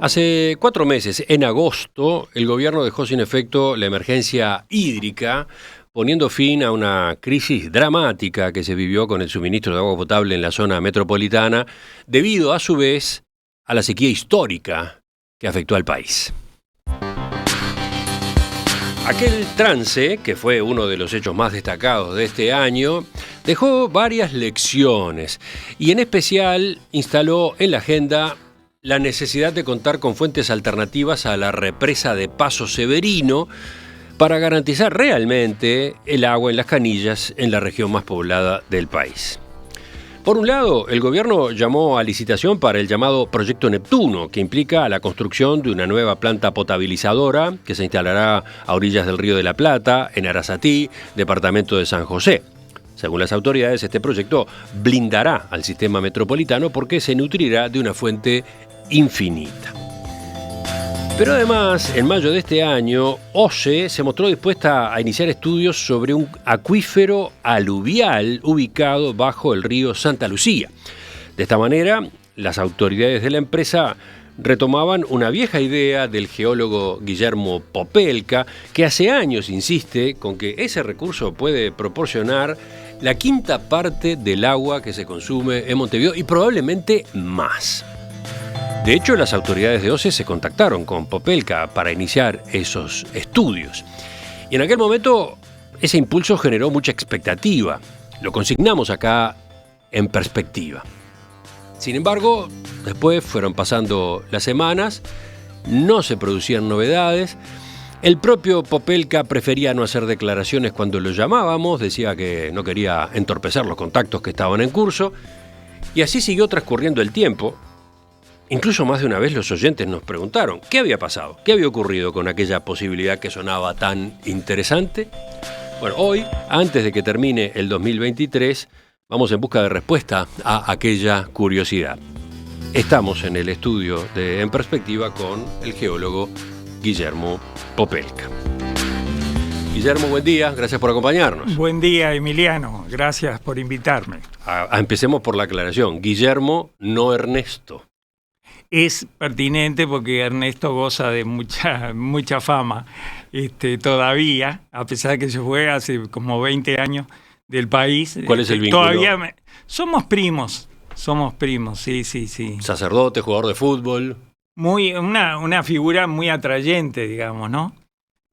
Hace 4 meses, en agosto, el gobierno dejó sin efecto la emergencia hídrica, poniendo fin a una crisis dramática que se vivió con el suministro de agua potable en la zona metropolitana, debido a su vez a la sequía histórica que afectó al país. Aquel trance, que fue uno de los hechos más destacados de este año, dejó varias lecciones y en especial instaló en la agenda la necesidad de contar con fuentes alternativas a la represa de Paso Severino para garantizar realmente el agua en las canillas en la región más poblada del país. Por un lado, el gobierno llamó a licitación para el llamado Proyecto Neptuno, que implica la construcción de una nueva planta potabilizadora que se instalará a orillas del Río de la Plata, en Arasatí, departamento de San José. Según las autoridades, este proyecto blindará al sistema metropolitano porque se nutrirá de una fuente infinita. Pero además, en mayo de este año, OCE se mostró dispuesta a iniciar estudios sobre un acuífero aluvial ubicado bajo el río Santa Lucía. De esta manera, las autoridades de la empresa retomaban una vieja idea del geólogo Guillermo Popelka, que hace años insiste con que ese recurso puede proporcionar la quinta parte del agua que se consume en Montevideo y probablemente más. De hecho, las autoridades de OCE se contactaron con Popelka para iniciar esos estudios. Y en aquel momento, ese impulso generó mucha expectativa. Lo consignamos acá en perspectiva. Sin embargo, después fueron pasando las semanas, no se producían novedades. El propio Popelka prefería no hacer declaraciones cuando lo llamábamos, decía que no quería entorpecer los contactos que estaban en curso. Y así siguió transcurriendo el tiempo. Incluso más de una vez los oyentes nos preguntaron qué había pasado, qué había ocurrido con aquella posibilidad que sonaba tan interesante. Bueno, hoy, antes de que termine el 2023, vamos en busca de respuesta a aquella curiosidad. Estamos en el estudio de En Perspectiva con el geólogo Guillermo Popelka. Guillermo, buen día, gracias por acompañarnos. Buen día, Emiliano, gracias por invitarme. Empecemos por la aclaración, Guillermo, no Ernesto. Es pertinente porque Ernesto goza de mucha fama todavía, a pesar de que se fue hace como 20 años del país. ¿Cuál es el vínculo? Somos primos, sí. Sacerdote, jugador de fútbol. Una figura muy atrayente, digamos, ¿no?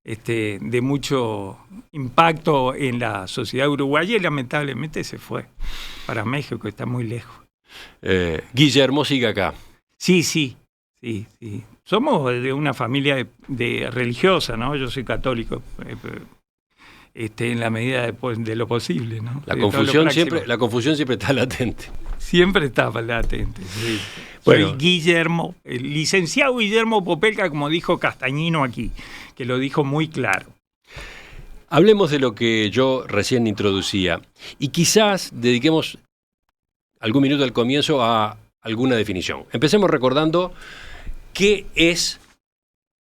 De mucho impacto en la sociedad uruguaya y lamentablemente se fue para México, está muy lejos. Guillermo sigue acá. Sí. Somos de una familia de religiosa, ¿no? Yo soy católico, en la medida de lo posible, ¿no? La confusión siempre está latente. Siempre está latente, sí. Bueno. Soy Guillermo, el licenciado Guillermo Popelka, como dijo Castañino aquí, que lo dijo muy claro. Hablemos de lo que yo recién introducía y quizás dediquemos algún minuto al comienzo a alguna definición. Empecemos recordando qué es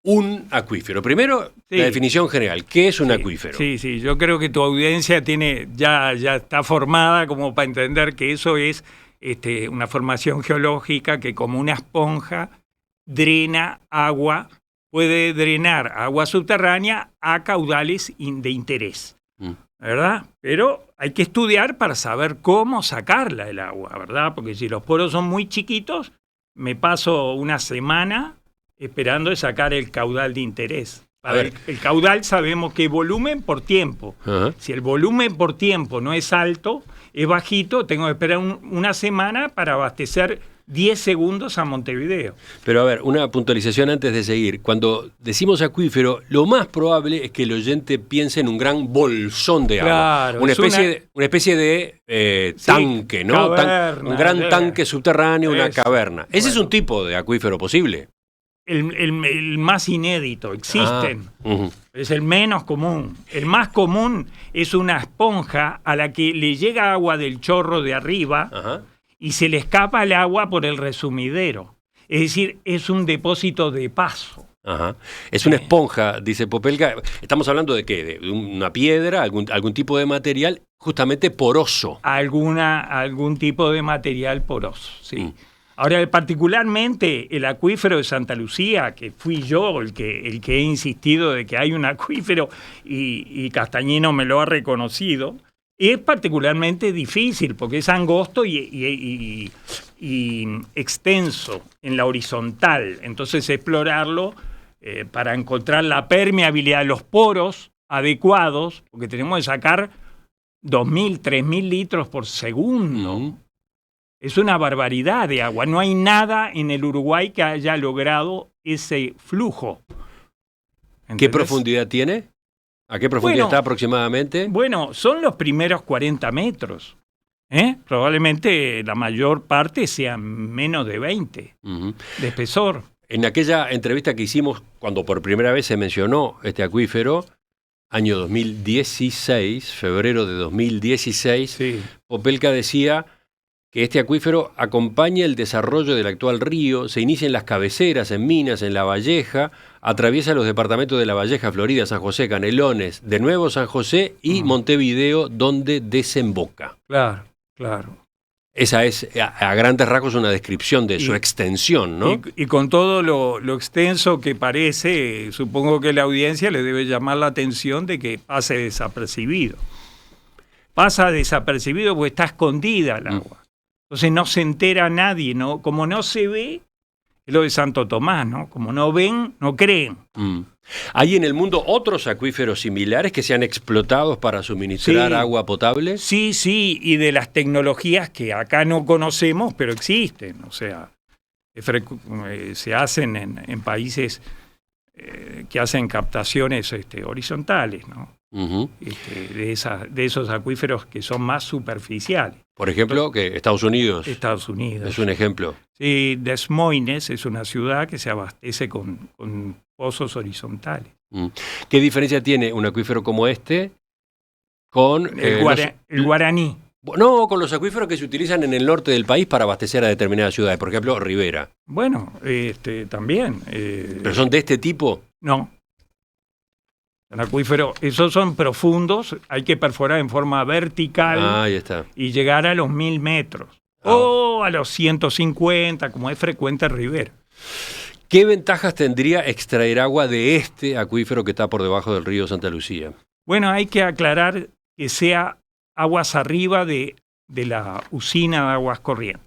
un acuífero. Primero, la definición general. ¿Qué es un acuífero? Sí. Yo creo que tu audiencia ya está formada como para entender que eso es una formación geológica que como una esponja drena agua, puede drenar agua subterránea a caudales de interés. ¿Verdad? Pero hay que estudiar para saber cómo sacarla del agua, ¿verdad? Porque si los poros son muy chiquitos, me paso una semana esperando de sacar el caudal de interés. El caudal sabemos que es volumen por tiempo. Uh-huh. Si el volumen por tiempo no es alto, es bajito, tengo que esperar una semana para abastecer 10 segundos a Montevideo. Pero a ver, una puntualización antes de seguir. Cuando decimos acuífero, lo más probable es que el oyente piense en un gran bolsón de agua. Claro, una especie de tanque, ¿no? Caverna, un gran tanque subterráneo, una caverna. ¿Ese bueno, es un tipo de acuífero posible? El más inédito, existen. Uh-huh. Es el menos común. El más común es una esponja a la que le llega agua del chorro de arriba. Uh-huh. Y se le escapa el agua por el resumidero. Es decir, es un depósito de paso. Ajá. Es una esponja, dice Popelka. ¿Estamos hablando de qué? ¿De una piedra, algún tipo de material justamente poroso? Algún tipo de material poroso, sí. Ahora, particularmente el acuífero de Santa Lucía, que fui yo el que he insistido de que hay un acuífero y Castañino me lo ha reconocido, es particularmente difícil porque es angosto y extenso en la horizontal. Entonces, explorarlo para encontrar la permeabilidad de los poros adecuados, porque tenemos que sacar 2.000, 3.000 litros por segundo. Es una barbaridad de agua. No hay nada en el Uruguay que haya logrado ese flujo. ¿Entendés? ¿Qué profundidad tiene? ¿A qué profundidad está aproximadamente? Bueno, son los primeros 40 metros. Probablemente la mayor parte sea menos de 20 de espesor. En aquella entrevista que hicimos, cuando por primera vez se mencionó este acuífero, año 2016, febrero de 2016, sí, Popelka decía que este acuífero acompaña el desarrollo del actual río, se inicia en las cabeceras, en Minas, en La Valleja, atraviesa los departamentos de La Valleja, Florida, San José, Canelones, de nuevo San José y Montevideo, donde desemboca. Claro, claro. Esa es, a grandes rasgos, una descripción de su extensión, ¿no? Y con todo lo extenso que parece, supongo que la audiencia le debe llamar la atención de que pase desapercibido. Pasa desapercibido porque está escondida el agua. Entonces no se entera nadie, ¿no? Como no se ve, es lo de Santo Tomás, ¿no? Como no ven, no creen. ¿Hay en el mundo otros acuíferos similares que sean explotados para suministrar agua potable? Sí, y de las tecnologías que acá no conocemos, pero existen. O sea, se hacen en países que hacen captaciones horizontales, ¿no? De esos acuíferos que son más superficiales. Por ejemplo, que Estados Unidos es un ejemplo. Sí, Des Moines es una ciudad que se abastece con pozos horizontales. ¿Qué diferencia tiene un acuífero como este con el Guaraní? No, con los acuíferos que se utilizan en el norte del país para abastecer a determinadas ciudades, por ejemplo, Rivera. Bueno, también. ¿Pero son de este tipo? No. El acuífero, esos son profundos, hay que perforar en forma vertical ahí está. Y llegar a los 1.000 metros. O a los 150, como es frecuente en Rivera. ¿Qué ventajas tendría extraer agua de este acuífero que está por debajo del río Santa Lucía? Bueno, hay que aclarar que sea aguas arriba de la usina de aguas corrientes.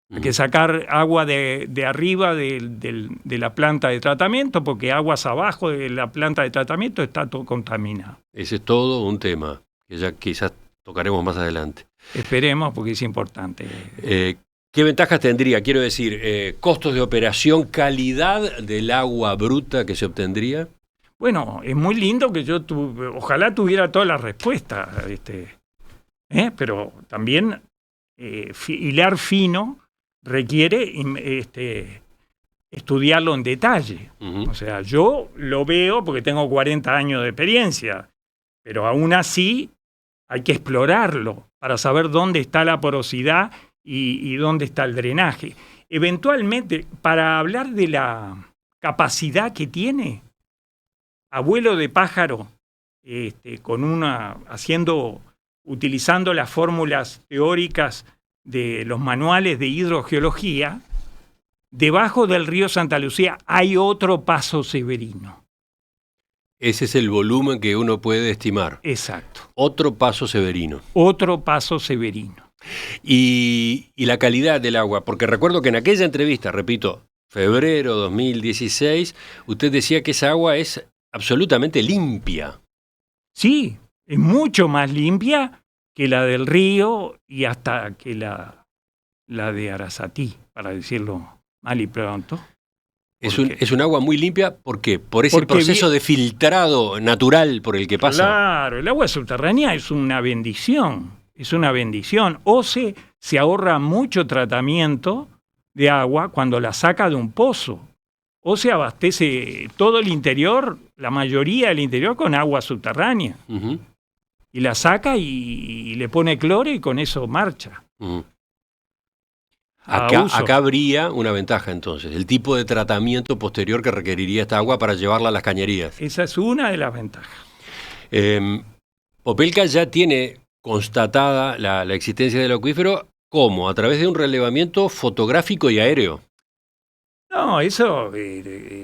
Hay que sacar agua de arriba de la planta de tratamiento, porque aguas abajo de la planta de tratamiento está todo contaminado. Ese es todo un tema que ya quizás tocaremos más adelante. Esperemos, porque es importante. ¿Qué ventajas tendría? Quiero decir, costos de operación, calidad del agua bruta que se obtendría. Bueno, es muy lindo que ojalá tuviera todas las respuestas, pero también hilar fino requiere estudiarlo en detalle. O sea, yo lo veo porque tengo 40 años de experiencia, pero aún así hay que explorarlo para saber dónde está la porosidad y dónde está el drenaje. Eventualmente, para hablar de la capacidad que tiene, abuelo de pájaro, utilizando las fórmulas teóricas de los manuales de hidrogeología, debajo del río Santa Lucía hay otro paso Severino. Ese es el volumen que uno puede estimar. Exacto. Otro paso Severino. Otro paso Severino. Y la calidad del agua, porque recuerdo que en aquella entrevista, repito, febrero 2016, usted decía que esa agua es absolutamente limpia. Sí, es mucho más limpia que la del río y hasta que la de Arasatí, para decirlo mal y pronto. Es un agua muy limpia, ¿por qué? Por ese proceso de filtrado natural por el que pasa. Claro, el agua subterránea es una bendición, o se ahorra mucho tratamiento de agua cuando la saca de un pozo, o se abastece todo el interior, la mayoría del interior, con agua subterránea. Y la saca y le pone cloro y con eso marcha. Acá habría una ventaja entonces, el tipo de tratamiento posterior que requeriría esta agua para llevarla a las cañerías. Esa es una de las ventajas. Popelka ya tiene constatada la existencia del acuífero ¿Cómo? ¿A través de un relevamiento fotográfico y aéreo? No, eso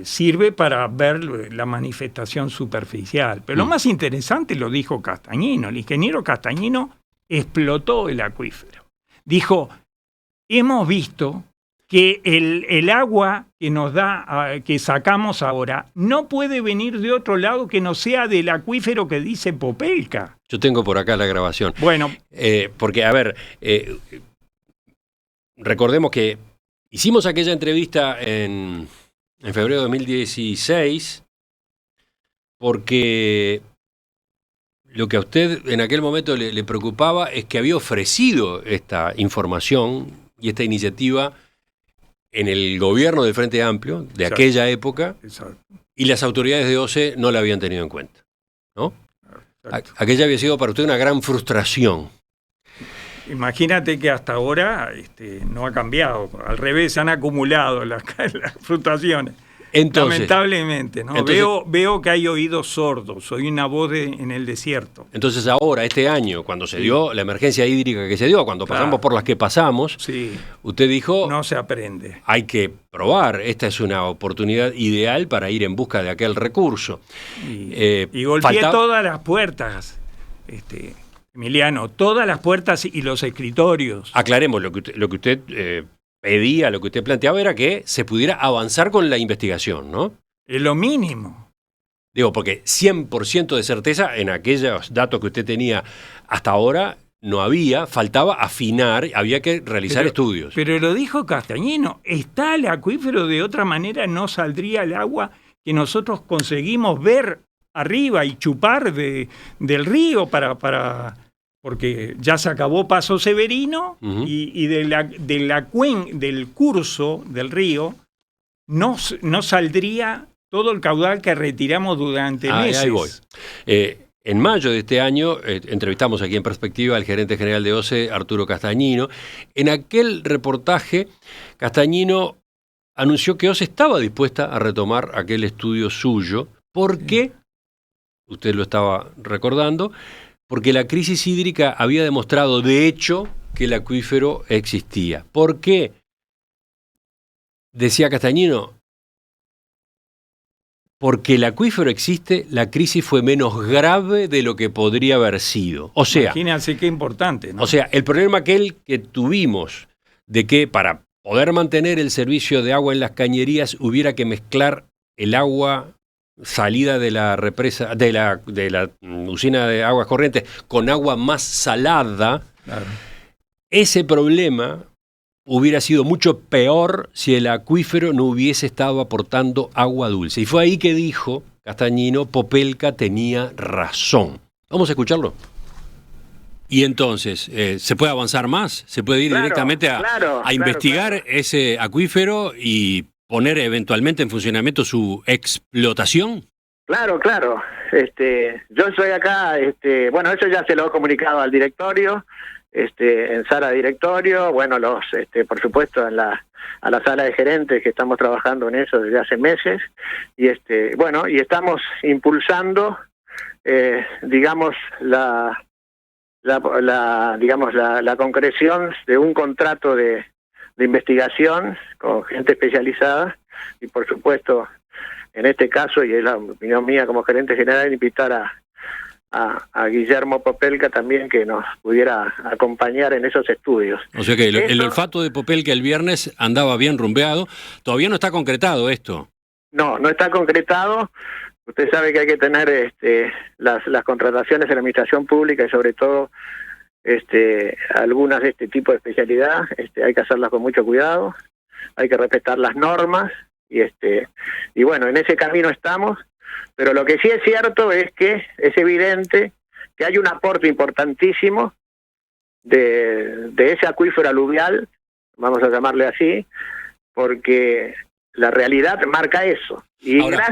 sirve para ver la manifestación superficial. Pero lo más interesante lo dijo Castañino. El ingeniero Castañino explotó el acuífero. Dijo, hemos visto que el agua que nos da, que sacamos ahora, no puede venir de otro lado que no sea del acuífero que dice Popelka. Yo tengo por acá la grabación. Bueno, porque, a ver, recordemos que hicimos aquella entrevista en febrero de 2016 porque lo que a usted en aquel momento le preocupaba es que había ofrecido esta información y esta iniciativa en el gobierno del Frente Amplio de Exacto. aquella época. Exacto. Y las autoridades de OCE no la habían tenido en cuenta, ¿no? Exacto. Aquella había sido para usted una gran frustración. Imagínate que hasta ahora no ha cambiado, al revés, se han acumulado las frustraciones. Entonces, lamentablemente, ¿no? Veo que hay oídos sordos, soy una voz en el desierto. Entonces ahora, este año, cuando se dio la emergencia hídrica que se dio, cuando pasamos por las que pasamos, sí, usted dijo, no se aprende. Hay que probar, esta es una oportunidad ideal para ir en busca de aquel recurso. Y golpeé todas las puertas, Emiliano, todas las puertas y los escritorios. Aclaremos, lo que usted pedía, lo que usted planteaba era que se pudiera avanzar con la investigación, ¿no? Es lo mínimo. Digo, porque 100% de certeza en aquellos datos que usted tenía hasta ahora no había, faltaba afinar, había que realizar estudios. Pero lo dijo Castañino, está el acuífero, de otra manera no saldría el agua que nosotros conseguimos ver arriba y chupar del río porque ya se acabó Paso Severino y del curso del río no saldría todo el caudal que retiramos durante meses. Ahí voy. En mayo de este año entrevistamos aquí en Perspectiva al gerente general de OCE, Arturo Castañino. En aquel reportaje, Castañino anunció que OCE estaba dispuesta a retomar aquel estudio suyo porque, usted lo estaba recordando, porque la crisis hídrica había demostrado, de hecho, que el acuífero existía. ¿Por qué? Decía Castañino, porque el acuífero existe, la crisis fue menos grave de lo que podría haber sido. O sea, imagínense qué importante, ¿no? O sea, el problema aquel que tuvimos de que para poder mantener el servicio de agua en las cañerías hubiera que mezclar el agua salida de la represa, de la usina de aguas corrientes con agua más salada, claro. Ese problema hubiera sido mucho peor si el acuífero no hubiese estado aportando agua dulce. Y fue ahí que dijo Castañino, Popelka tenía razón. Vamos a escucharlo. Y entonces, ¿se puede avanzar más? ¿Se puede ir directamente a investigar ese acuífero y poner eventualmente en funcionamiento su explotación? Claro. Yo estoy acá, bueno, eso ya se lo he comunicado al directorio, en sala de directorio, bueno, por supuesto a la sala de gerentes que estamos trabajando en eso desde hace meses, y bueno, y estamos impulsando, digamos, la concreción de un contrato de investigación con gente especializada, y por supuesto, en este caso, y es la opinión mía como gerente general, invitar a Guillermo Popelka también que nos pudiera acompañar en esos estudios. O sea que el olfato de Popelka el viernes andaba bien rumbeado. Todavía no está concretado esto. No está concretado. Usted sabe que hay que tener las contrataciones en la administración pública y sobre todo algunas de este tipo de especialidad, hay que hacerlas con mucho cuidado, hay que respetar las normas y bueno, en ese camino estamos. Pero lo que sí es cierto es que es evidente que hay un aporte importantísimo de ese acuífero aluvial, vamos a llamarle así, porque la realidad marca eso. Y ahora,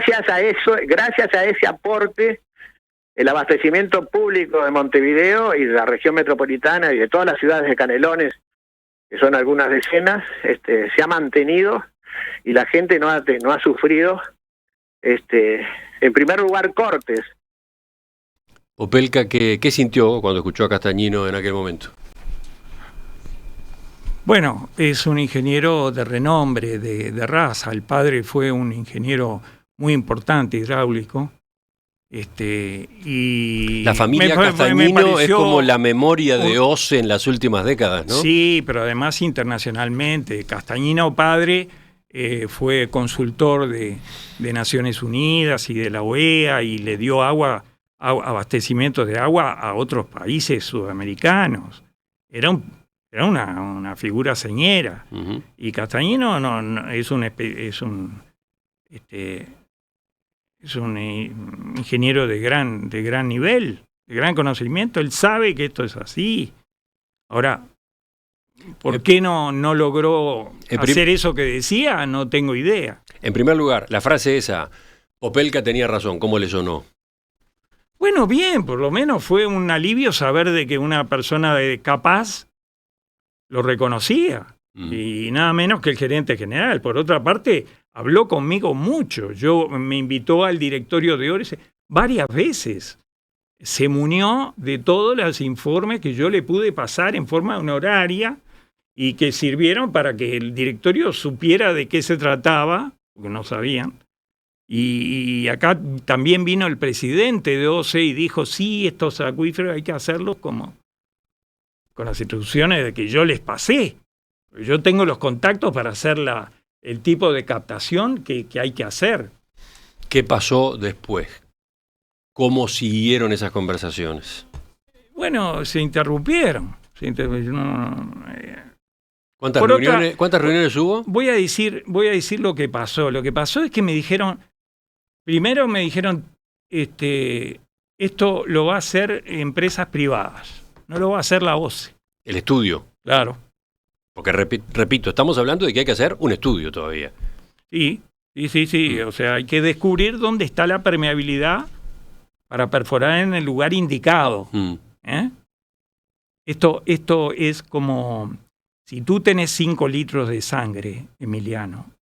gracias a ese aporte, el abastecimiento público de Montevideo y de la región metropolitana y de todas las ciudades de Canelones, que son algunas decenas, se ha mantenido y la gente no ha sufrido en primer lugar cortes. Popelka, ¿qué sintió cuando escuchó a Castañino en aquel momento? Bueno, es un ingeniero de renombre, de raza. El padre fue un ingeniero muy importante, hidráulico. Y la familia Castagnino es como la memoria de OCE en las últimas décadas, ¿no? Sí, pero además internacionalmente. Castagnino padre fue consultor de Naciones Unidas y de la OEA y le dio abastecimiento de agua a otros países sudamericanos. Era una figura señera. Uh-huh. Y Castagnino no, es un ingeniero de gran nivel, de gran conocimiento. Él sabe que esto es así. Ahora, ¿por qué no logró hacer eso que decía? No tengo idea. En primer lugar, la frase esa, Popelka tenía razón, ¿cómo le sonó? Bueno, bien, por lo menos fue un alivio saber de que una persona capaz lo reconocía. Y nada menos que el gerente general. Por otra parte, habló conmigo mucho. Me invitó al directorio de OCE varias veces. Se munió de todos los informes que yo le pude pasar en forma honoraria y que sirvieron para que el directorio supiera de qué se trataba, porque no sabían. Y acá también vino el presidente de OCE y dijo, sí, estos acuíferos hay que hacerlos como con las instrucciones de que yo les pasé. Yo tengo los contactos para hacer el tipo de captación que hay que hacer. ¿Qué pasó después? ¿Cómo siguieron esas conversaciones? Bueno, se interrumpieron. ¿Cuántas reuniones hubo? Voy a decir lo que pasó. Lo que pasó es que primero me dijeron, esto lo va a hacer empresas privadas, no lo va a hacer la OCE. El estudio. Claro. Porque repito, estamos hablando de que hay que hacer un estudio todavía. Sí. O sea, hay que descubrir dónde está la permeabilidad para perforar en el lugar indicado. Esto es como si tú tenés 5 litros de sangre, Emiliano,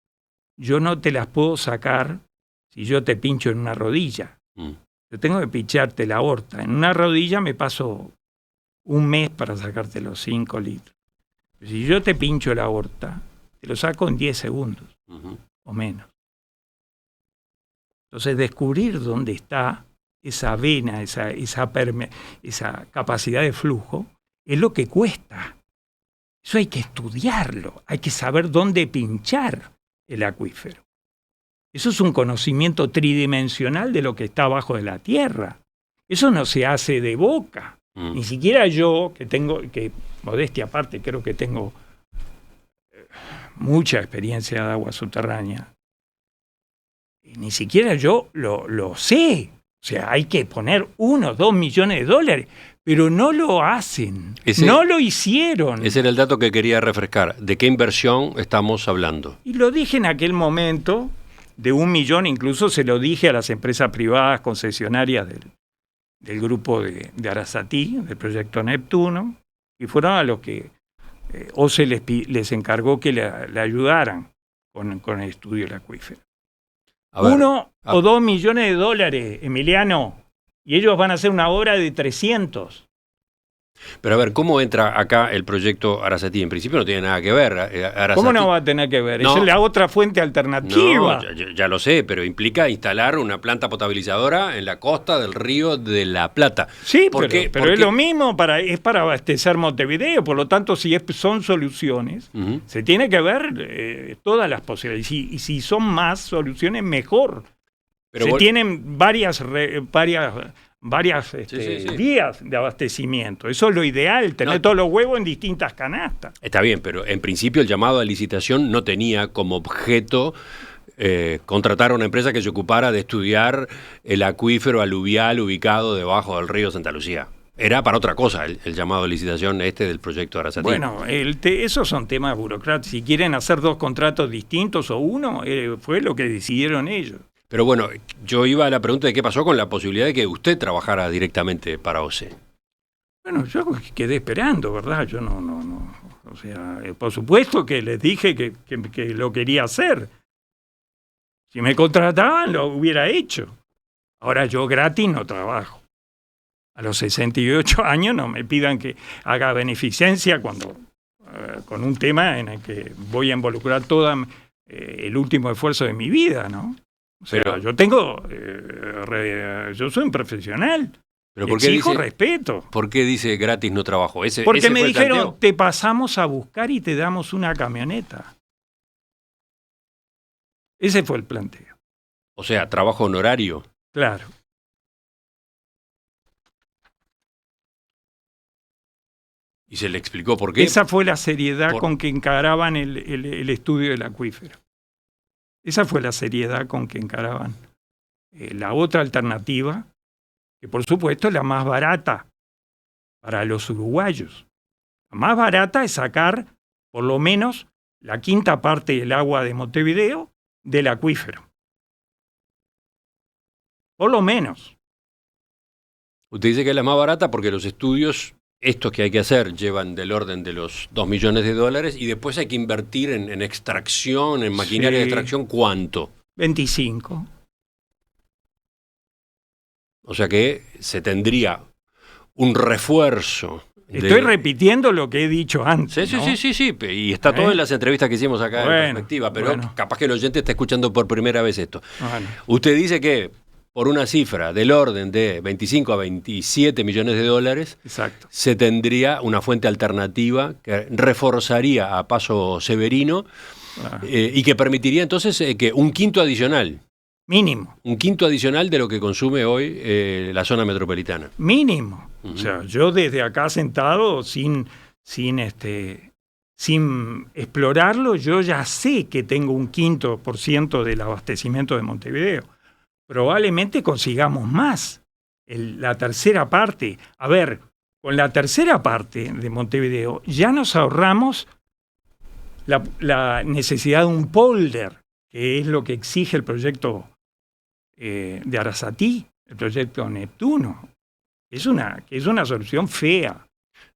yo no te las puedo sacar si yo te pincho en una rodilla. Yo tengo que pincharte la aorta. En una rodilla me paso un mes para sacarte los 5 litros. Si yo te pincho la aorta, te lo saco en 10 segundos o menos. Entonces, descubrir dónde está esa vena, esa capacidad de flujo, es lo que cuesta. Eso hay que estudiarlo, hay que saber dónde pinchar el acuífero. Eso es un conocimiento tridimensional de lo que está abajo de la tierra. Eso no se hace de boca. Ni siquiera yo, que modestia aparte, creo que tengo mucha experiencia de agua subterránea, ni siquiera yo lo sé. O sea, hay que poner 1 o 2 millones de dólares, pero no lo hacen, no lo hicieron. Ese era el dato que quería refrescar. ¿De qué inversión estamos hablando? Y lo dije en aquel momento, de 1 millón, incluso se lo dije a las empresas privadas concesionarias del grupo de Arasatí, del proyecto Neptuno, y fueron a los que OCE les encargó que le ayudaran con el estudio del acuífero. 1 o 2 millones de dólares, Emiliano, y ellos van a hacer una obra de 300. Pero a ver, ¿cómo entra acá el proyecto Arasatí? En principio no tiene nada que ver. Arasatí, ¿cómo no va a tener que ver? No, es la otra fuente alternativa. No, ya lo sé, pero implica instalar una planta potabilizadora en la costa del río de la Plata. Sí, pero es lo mismo, es para abastecer Montevideo. Por lo tanto, si son soluciones, se tiene que ver todas las posibilidades. Y si son más soluciones, mejor. Pero tienen varias vías de abastecimiento. Eso es lo ideal, tener todos los huevos en distintas canastas. Está bien, pero en principio el llamado a licitación no tenía como objeto contratar a una empresa que se ocupara de estudiar el acuífero aluvial ubicado debajo del río Santa Lucía. Era para otra cosa el llamado a licitación del proyecto Arasatí. Bueno, esos son temas burocráticos. Si quieren hacer 2 contratos distintos o uno, fue lo que decidieron ellos. Pero bueno, yo iba a la pregunta de qué pasó con la posibilidad de que usted trabajara directamente para OCE. Bueno, yo quedé esperando, ¿verdad? Yo no. O sea, por supuesto que les dije que lo quería hacer. Si me contrataban, lo hubiera hecho. Ahora yo gratis no trabajo. A los 68 años no me pidan que haga beneficencia cuando con un tema en el que voy a involucrar todo el último esfuerzo de mi vida, ¿no? O sea, Pero- yo soy un profesional. Pero ¿por qué Exijo dice, respeto. ¿por qué dice gratis no trabajo? Porque ese me fue el dijeron, planteo. te pasamos a buscar y te damos una camioneta. Ese fue el planteo. O sea, trabajo honorario. Claro. Y se le explicó por qué. Esa fue la seriedad Por- con que encaraban el estudio del acuífero. Esa fue la seriedad con que encaraban la otra alternativa, que por supuesto es la más barata para los uruguayos. La más barata es sacar por lo menos la quinta parte del agua de Montevideo del acuífero. Por lo menos. Usted dice que es la más barata porque los estudios, estos que hay que hacer, llevan del orden de los 2 millones de dólares y después hay que invertir en extracción, en maquinaria de Sí. extracción, ¿cuánto? 25. O sea que se tendría un refuerzo. Estoy repitiendo lo que he dicho antes. Sí, ¿no? sí. Y está todo en las entrevistas que hicimos acá Bueno, en perspectiva, pero bueno. capaz que el oyente está escuchando por primera vez esto. Bueno, Usted dice que por una cifra del orden de 25 a 27 millones de dólares, exacto. se tendría una fuente alternativa que reforzaría a Paso Severino Ah, y que permitiría entonces que un quinto adicional de lo que consume hoy la zona metropolitana. Mínimo. Ujú. O sea, yo desde acá sentado, sin explorarlo, yo ya sé que tengo un 5% del abastecimiento de Montevideo. Probablemente consigamos más. La tercera parte. A ver, con la tercera parte de Montevideo ya nos ahorramos la necesidad de un polder, que es lo que exige el proyecto de Arasatí, el proyecto Neptuno. Es una solución fea.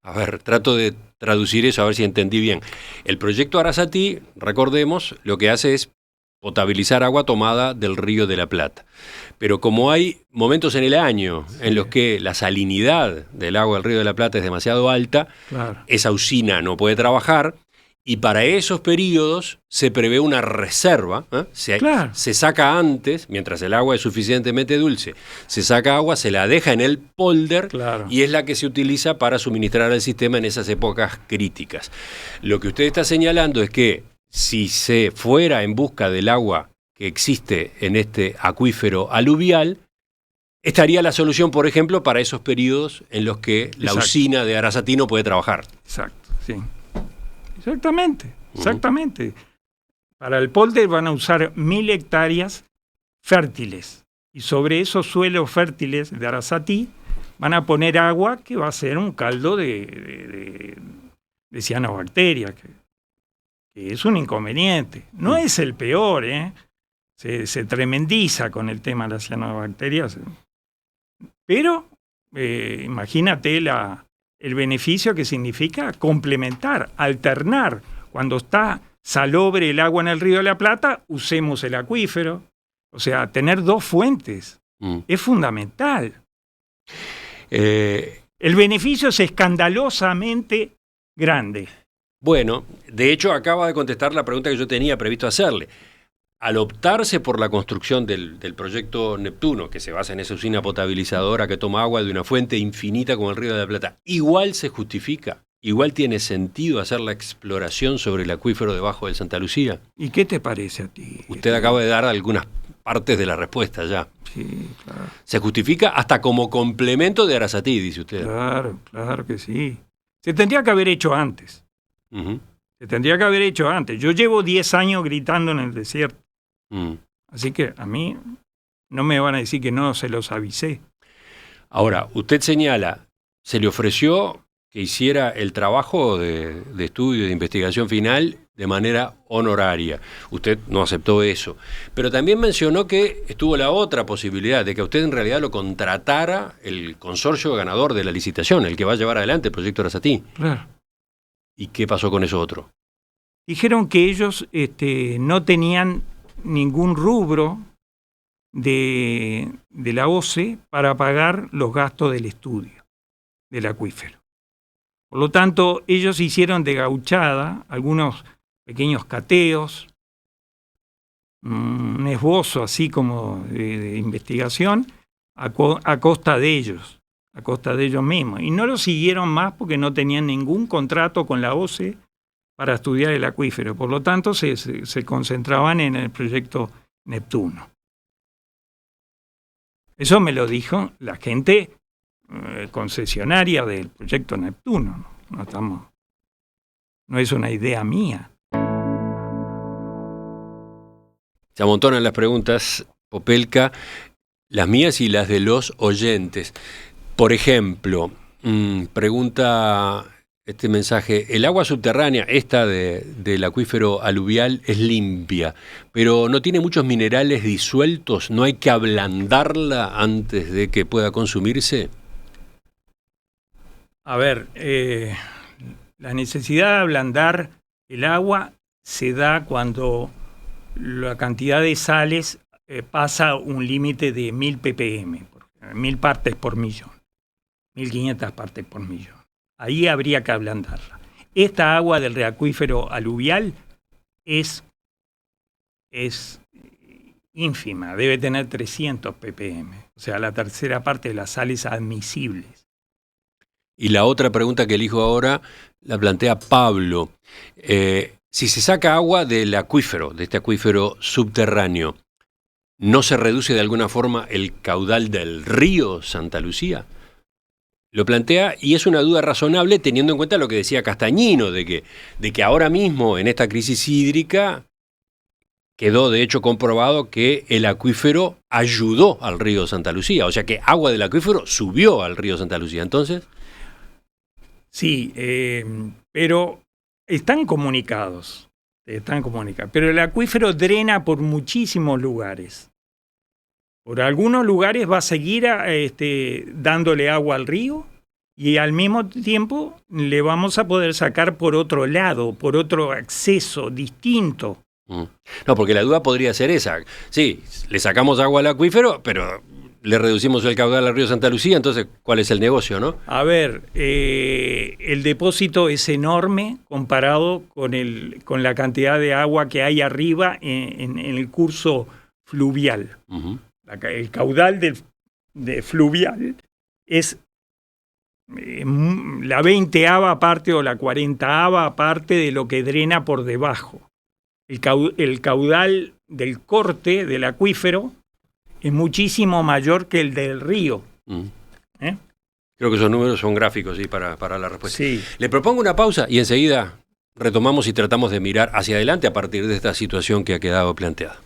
A ver, trato de traducir eso a ver si entendí bien. El proyecto Arasatí, recordemos, lo que hace es potabilizar agua tomada del Río de la Plata. Pero como hay momentos en el año en los que la salinidad del agua del Río de la Plata es demasiado alta, Claro. esa usina no puede trabajar y para esos periodos se prevé una reserva. Claro. Se saca antes, mientras el agua es suficientemente dulce, se saca agua, se la deja en el polder Claro. y es la que se utiliza para suministrar al sistema en esas épocas críticas. Lo que usted está señalando es que si se fuera en busca del agua que existe en este acuífero aluvial, estaría la solución, por ejemplo, para esos periodos en los que la Exacto. usina de Arasatí no puede trabajar. Exacto, sí. Exactamente. Para el polder van a usar 1000 hectáreas fértiles. Y sobre esos suelos fértiles de Arasatí van a poner agua que va a ser un caldo de cianobacterias, que es un inconveniente. No es el peor, ¿eh? Se tremendiza con el tema de las cianobacterias. Pero imagínate el beneficio que significa complementar, alternar. Cuando está salobre el agua en el Río de la Plata, usemos el acuífero. O sea, tener dos fuentes es fundamental. El beneficio es escandalosamente grande. Bueno, de hecho acaba de contestar la pregunta que yo tenía previsto hacerle. Al optarse por la construcción del proyecto Neptuno, que se basa en esa usina potabilizadora que toma agua de una fuente infinita como el Río de la Plata, igual se justifica, igual tiene sentido hacer la exploración sobre el acuífero debajo del Santa Lucía. ¿Y qué te parece a ti? Usted acaba de dar algunas partes de la respuesta ya. Sí, claro. Se justifica hasta como complemento de Arasatí, dice usted. Claro que sí. Se tendría que haber hecho antes. Uh-huh. Se tendría que haber hecho antes. Yo llevo 10 años gritando en el desierto. Mm. Así que a mí no me van a decir que no se los avisé. Ahora, usted señala, se le ofreció que hiciera el trabajo de estudio, de investigación final de manera honoraria. Usted no aceptó eso. Pero también mencionó que estuvo la otra posibilidad de que a usted en realidad lo contratara el consorcio ganador de la licitación, el que va a llevar adelante el proyecto Arasatí. Claro. ¿Y qué pasó con eso otro? Dijeron que ellos no tenían ningún rubro de la OCE para pagar los gastos del estudio del acuífero. Por lo tanto, ellos hicieron de gauchada algunos pequeños cateos, un esbozo así como de investigación a costa de ellos mismos. Y no lo siguieron más porque no tenían ningún contrato con la OCE para estudiar el acuífero. Por lo tanto, se concentraban en el proyecto Neptuno. Eso me lo dijo la gente concesionaria del proyecto Neptuno. No es una idea mía. Se amontonan las preguntas, Popelka, las mías y las de los oyentes. Por ejemplo, pregunta este mensaje: el agua subterránea, esta del acuífero aluvial, es limpia, pero no tiene muchos minerales disueltos, ¿no hay que ablandarla antes de que pueda consumirse? A ver, la necesidad de ablandar el agua se da cuando la cantidad de sales pasa un límite de 1000 ppm, 1000 partes por millón, 1500 partes por millón. Ahí habría que ablandarla. Esta agua del acuífero aluvial es ínfima, debe tener 300 ppm, o sea, la tercera parte de las sales admisibles. Y la otra pregunta que elijo ahora la plantea Pablo. Si se saca agua del acuífero, de este acuífero subterráneo, ¿no se reduce de alguna forma el caudal del río Santa Lucía? Lo plantea y es una duda razonable teniendo en cuenta lo que decía Castañino, de que ahora mismo en esta crisis hídrica quedó de hecho comprobado que el acuífero ayudó al río Santa Lucía, o sea que agua del acuífero subió al río Santa Lucía. Entonces... Sí, pero están comunicados, pero el acuífero drena por muchísimos lugares. Por algunos lugares va a seguir dándole agua al río y al mismo tiempo le vamos a poder sacar por otro lado, por otro acceso distinto. No, porque la duda podría ser esa. Sí, le sacamos agua al acuífero, pero le reducimos el caudal al río Santa Lucía, entonces, ¿cuál es el negocio, no? A ver, el depósito es enorme comparado con la cantidad de agua que hay arriba en el curso fluvial. Uh-huh. El caudal de fluvial es la 20ª parte o la 40ª parte de lo que drena por debajo. El caudal del corte del acuífero es muchísimo mayor que el del río. Creo que esos números son gráficos, sí, para la respuesta. Sí. Le propongo una pausa y enseguida retomamos y tratamos de mirar hacia adelante a partir de esta situación que ha quedado planteada.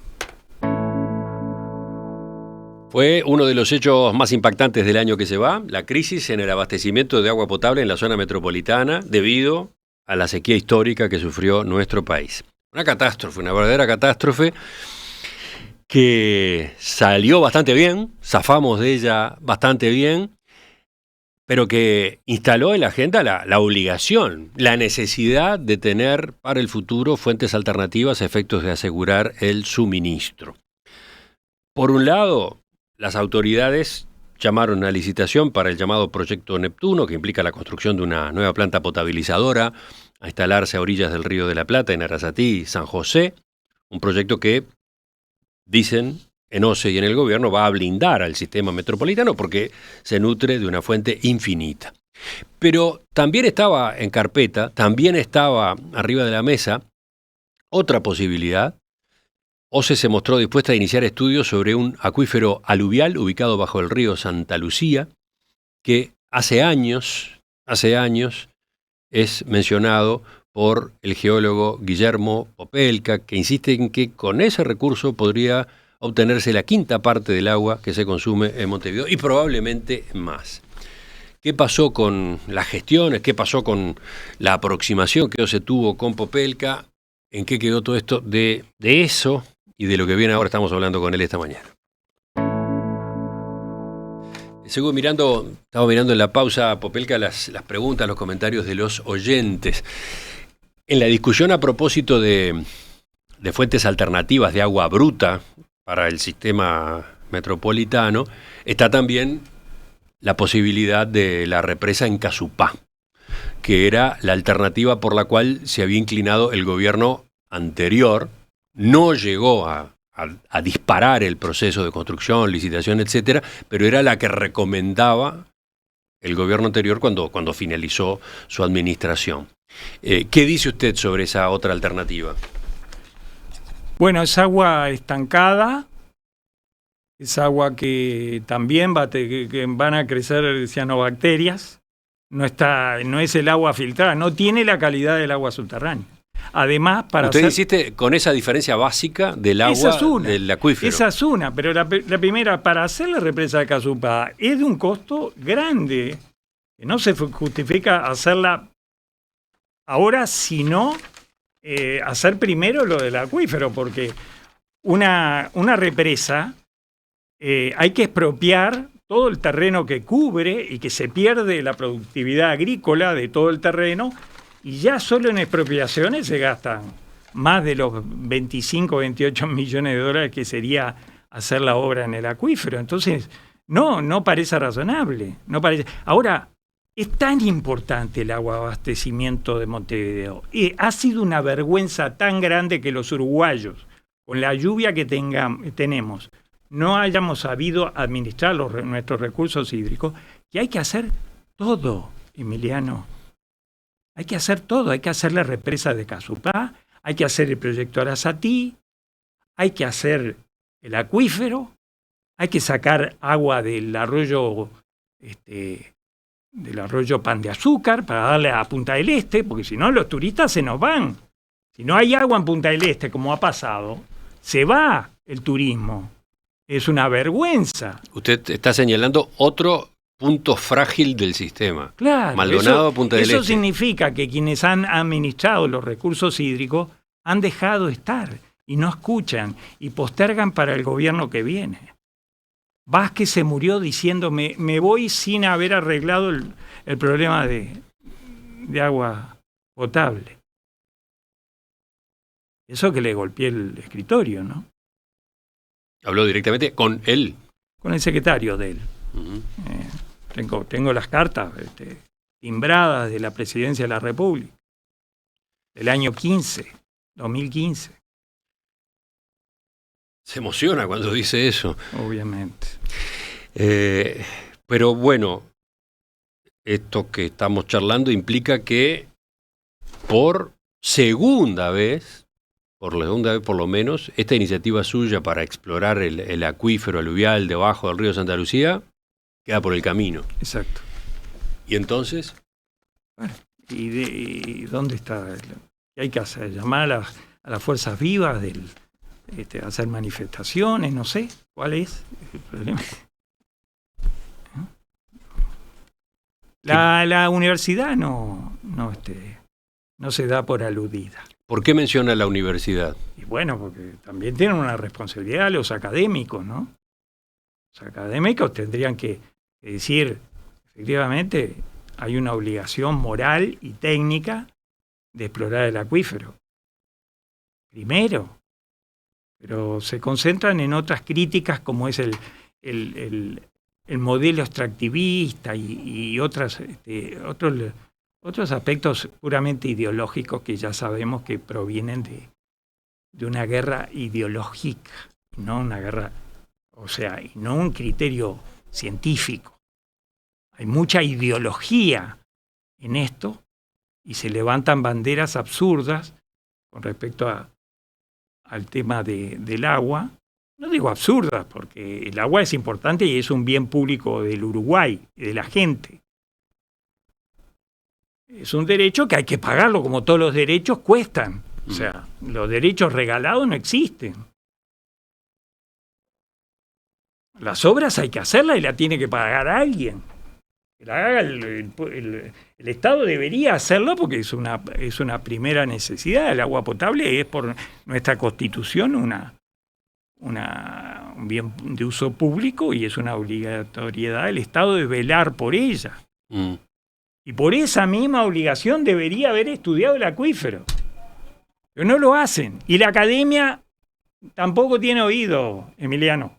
Fue uno de los hechos más impactantes del año que se va, la crisis en el abastecimiento de agua potable en la zona metropolitana debido a la sequía histórica que sufrió nuestro país. Una catástrofe, una verdadera catástrofe que salió bastante bien, zafamos de ella bastante bien, pero que instaló en la agenda la obligación, la necesidad de tener para el futuro fuentes alternativas a efectos de asegurar el suministro. Por un lado, las autoridades llamaron a licitación para el llamado Proyecto Neptuno, que implica la construcción de una nueva planta potabilizadora a instalarse a orillas del Río de la Plata, en Arasatí, San José, un proyecto que, dicen en OCE y en el gobierno, va a blindar al sistema metropolitano porque se nutre de una fuente infinita. Pero también estaba en carpeta, también estaba arriba de la mesa otra posibilidad. OCE se mostró dispuesta a iniciar estudios sobre un acuífero aluvial ubicado bajo el río Santa Lucía, que hace años es mencionado por el geólogo Guillermo Popelka, que insiste en que con ese recurso podría obtenerse la 1/5 parte del agua que se consume en Montevideo y probablemente más. ¿Qué pasó con las gestiones? ¿Qué pasó con la aproximación que se tuvo con Popelka? ¿En qué quedó todo esto de eso y de lo que viene ahora? Estamos hablando con él esta mañana. Estaba mirando en la pausa, Popelka, las preguntas, los comentarios de los oyentes. En la discusión a propósito de fuentes alternativas de agua bruta para el sistema metropolitano, está también la posibilidad de la represa en Casupá, que era la alternativa por la cual se había inclinado el gobierno anterior. No llegó a disparar el proceso de construcción, licitación, etcétera, pero era la que recomendaba el gobierno anterior cuando finalizó su administración. ¿Qué dice usted sobre esa otra alternativa? Bueno, es agua estancada, es agua que también que van a crecer cianobacterias, no es el agua filtrada, no tiene la calidad del agua subterránea. Además, usted insiste con esa diferencia básica del agua del acuífero. Esa es una, pero la primera, para hacer la represa de Casupá, es de un costo grande, que no se justifica hacerla ahora, sino hacer primero lo del acuífero, porque una represa hay que expropiar todo el terreno que cubre y que se pierde la productividad agrícola de todo el terreno. Y ya solo en expropiaciones se gastan más de los 25, 28 millones de dólares que sería hacer la obra en el acuífero. Entonces, no parece razonable. No parece. Ahora, es tan importante el agua abastecimiento de Montevideo. Y ha sido una vergüenza tan grande que los uruguayos, con la lluvia que tenemos, no hayamos sabido administrar nuestros recursos hídricos, que hay que hacer todo, Emiliano. Hay que hacer todo, hay que hacer la represa de Casupá, hay que hacer el proyecto Arasatí, hay que hacer el acuífero, hay que sacar agua del arroyo Pan de Azúcar para darle a Punta del Este, porque si no los turistas se nos van. Si no hay agua en Punta del Este, como ha pasado, se va el turismo. Es una vergüenza. Usted está señalando otro punto frágil del sistema. Claro, Maldonado, Punta del Este. Eso significa que quienes han administrado los recursos hídricos han dejado de estar y no escuchan y postergan para el gobierno que viene. Vázquez se murió diciendo me voy sin haber arreglado el problema de agua potable. Eso que le golpeé el escritorio, ¿no? Habló directamente con él. Con el secretario de él. Uh-huh. Tengo las cartas timbradas de la Presidencia de la República del año 2015. Se emociona cuando dice eso. Obviamente. Pero bueno, esto que estamos charlando implica que por segunda vez por lo menos, esta iniciativa suya para explorar el acuífero aluvial debajo del río Santa Lucía queda por el camino. Exacto. ¿Y entonces? Bueno, ¿y dónde está? ¿Qué hay que hacer? ¿Llamar a las fuerzas vivas? ¿Hacer manifestaciones? No sé. ¿Cuál es el problema? La universidad no se da por aludida. ¿Por qué menciona la universidad? Y bueno, porque también tienen una responsabilidad los académicos, ¿no? Los académicos tendrían que decir, efectivamente, hay una obligación moral y técnica de explorar el acuífero. Primero. Pero se concentran en otras críticas como es el modelo extractivista y otros aspectos puramente ideológicos que ya sabemos que provienen de una guerra ideológica, no una guerra, y no un criterio científico. Hay mucha ideología en esto y se levantan banderas absurdas con respecto al tema del agua. No digo absurdas, porque el agua es importante y es un bien público del Uruguay y de la gente. Es un derecho que hay que pagarlo, como todos los derechos cuestan. O sea, los derechos regalados no existen. Las obras hay que hacerlas y la tiene que pagar alguien. El Estado debería hacerlo porque es una primera necesidad. El agua potable es por nuestra Constitución un bien de uso público y es una obligatoriedad del Estado de velar por ella. Y por esa misma obligación debería haber estudiado el acuífero. Pero no lo hacen. Y la academia tampoco tiene oído, Emiliano.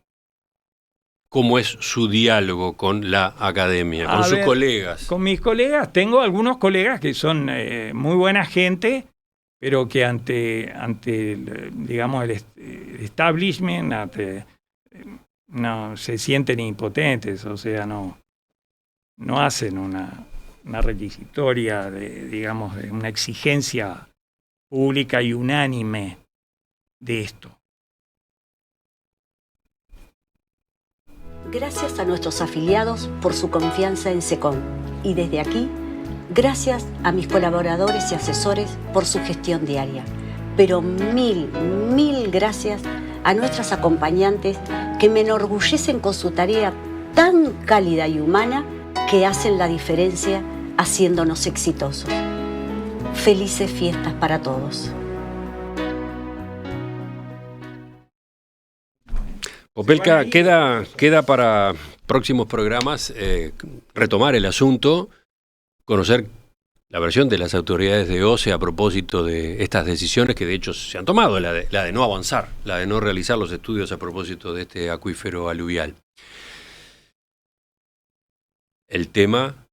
¿Cómo es su diálogo con la academia, con sus colegas? Con mis colegas, tengo algunos colegas que son muy buena gente, pero que ante digamos, el establishment, no se sienten impotentes, o sea, no hacen una requisitoria digamos, de una exigencia pública y unánime de esto. Gracias a nuestros afiliados por su confianza en SECON. Y desde aquí, gracias a mis colaboradores y asesores por su gestión diaria. Pero mil gracias a nuestras acompañantes que me enorgullecen con su tarea tan cálida y humana que hacen la diferencia haciéndonos exitosos. Felices fiestas para todos. Popelka, queda para próximos programas retomar el asunto, conocer la versión de las autoridades de OCE a propósito de estas decisiones que de hecho se han tomado, la de no avanzar, la de no realizar los estudios a propósito de este acuífero aluvial. El tema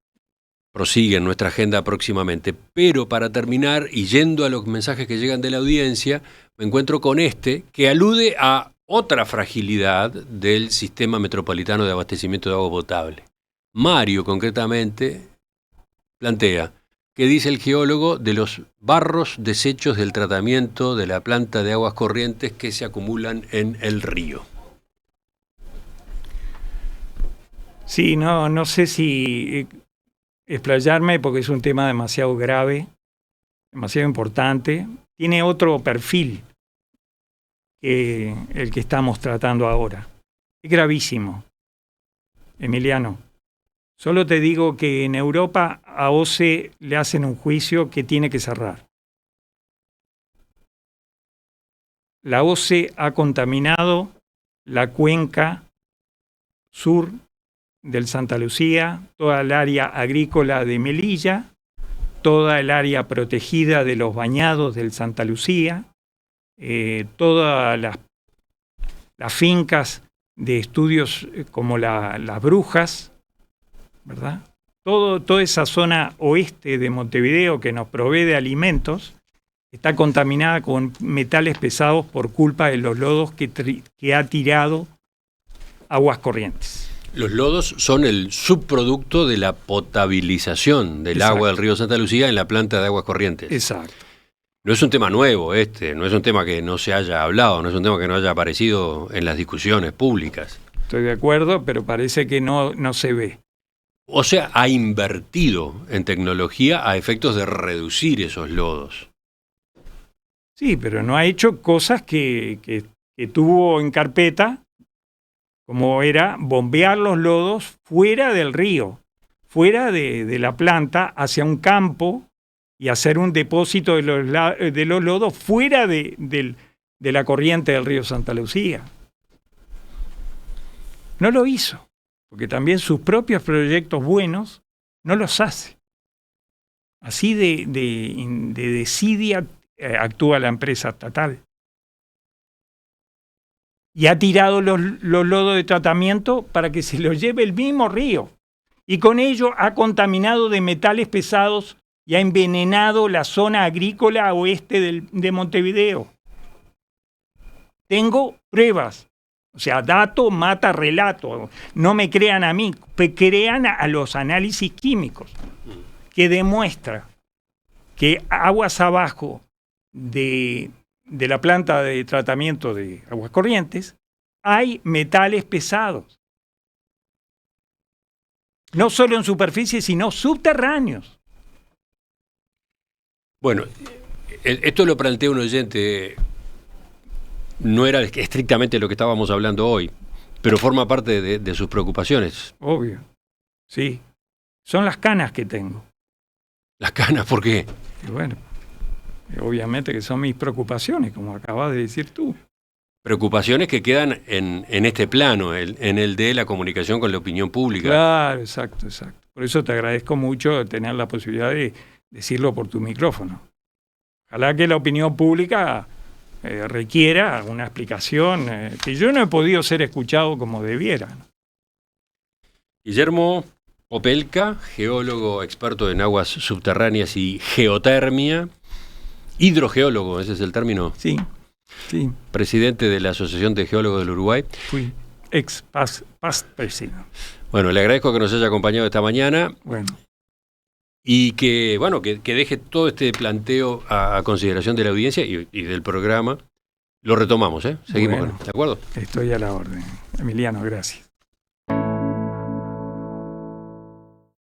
prosigue en nuestra agenda próximamente, pero para terminar, y yendo a los mensajes que llegan de la audiencia, me encuentro con este que alude a otra fragilidad del sistema metropolitano de abastecimiento de agua potable. Mario, concretamente, plantea: ¿qué dice el geólogo de los barros desechos del tratamiento de la planta de aguas corrientes que se acumulan en el río? Sí, no sé si explayarme porque es un tema demasiado grave, demasiado importante. Tiene otro perfil que el que estamos tratando ahora. Es gravísimo, Emiliano. Solo te digo que en Europa a OCE le hacen un juicio que tiene que cerrar. La OCE ha contaminado la cuenca sur del Santa Lucía, toda el área agrícola de Melilla, toda el área protegida de los bañados del Santa Lucía, todas las fincas de estudios como las Brujas, ¿verdad? Toda esa zona oeste de Montevideo que nos provee de alimentos está contaminada con metales pesados por culpa de los lodos que ha tirado Aguas Corrientes. Los lodos son el subproducto de la potabilización del agua del río Santa Lucía en la planta de Aguas Corrientes. Exacto. No es un tema nuevo no es un tema que no se haya hablado, no es un tema que no haya aparecido en las discusiones públicas. Estoy de acuerdo, pero parece que no se ve. O sea, ha invertido en tecnología a efectos de reducir esos lodos. Sí, pero no ha hecho cosas que tuvo en carpeta, como era bombear los lodos fuera del río, fuera de la planta, hacia un campo, y hacer un depósito de los lodos fuera de la corriente del río Santa Lucía. No lo hizo, porque también sus propios proyectos buenos no los hace. Así de desidia actúa la empresa estatal. Y ha tirado los lodos de tratamiento para que se los lleve el mismo río. Y con ello ha contaminado de metales pesados y ha envenenado la zona agrícola oeste de Montevideo. Tengo pruebas. O sea, dato mata relato. No me crean a mí, crean a los análisis químicos, que demuestra que aguas abajo de la planta de tratamiento de Aguas Corrientes hay metales pesados. No solo en superficie, sino subterráneos. Bueno, esto lo plantea un oyente, no era estrictamente lo que estábamos hablando hoy, pero forma parte de sus preocupaciones. Obvio, sí. Son las canas que tengo. ¿Las canas por qué? Y bueno, obviamente que son mis preocupaciones, como acabas de decir tú. Preocupaciones que quedan en este plano, en el de la comunicación con la opinión pública. Claro, exacto. Por eso te agradezco mucho tener la posibilidad de decirlo por tu micrófono. Ojalá que la opinión pública requiera una explicación, que yo no he podido ser escuchado como debiera, ¿no? Guillermo Opelka, geólogo experto en aguas subterráneas y geotermia, hidrogeólogo, ese es el término. Sí, sí. Presidente de la Asociación de Geólogos del Uruguay. Fui past presidente. Bueno, le agradezco que nos haya acompañado esta mañana. Bueno. Y que, bueno, que deje todo este planteo a consideración de la audiencia y del programa. Lo retomamos, ¿eh? Seguimos, Bueno, ¿de acuerdo? Estoy a la orden. Emiliano, gracias.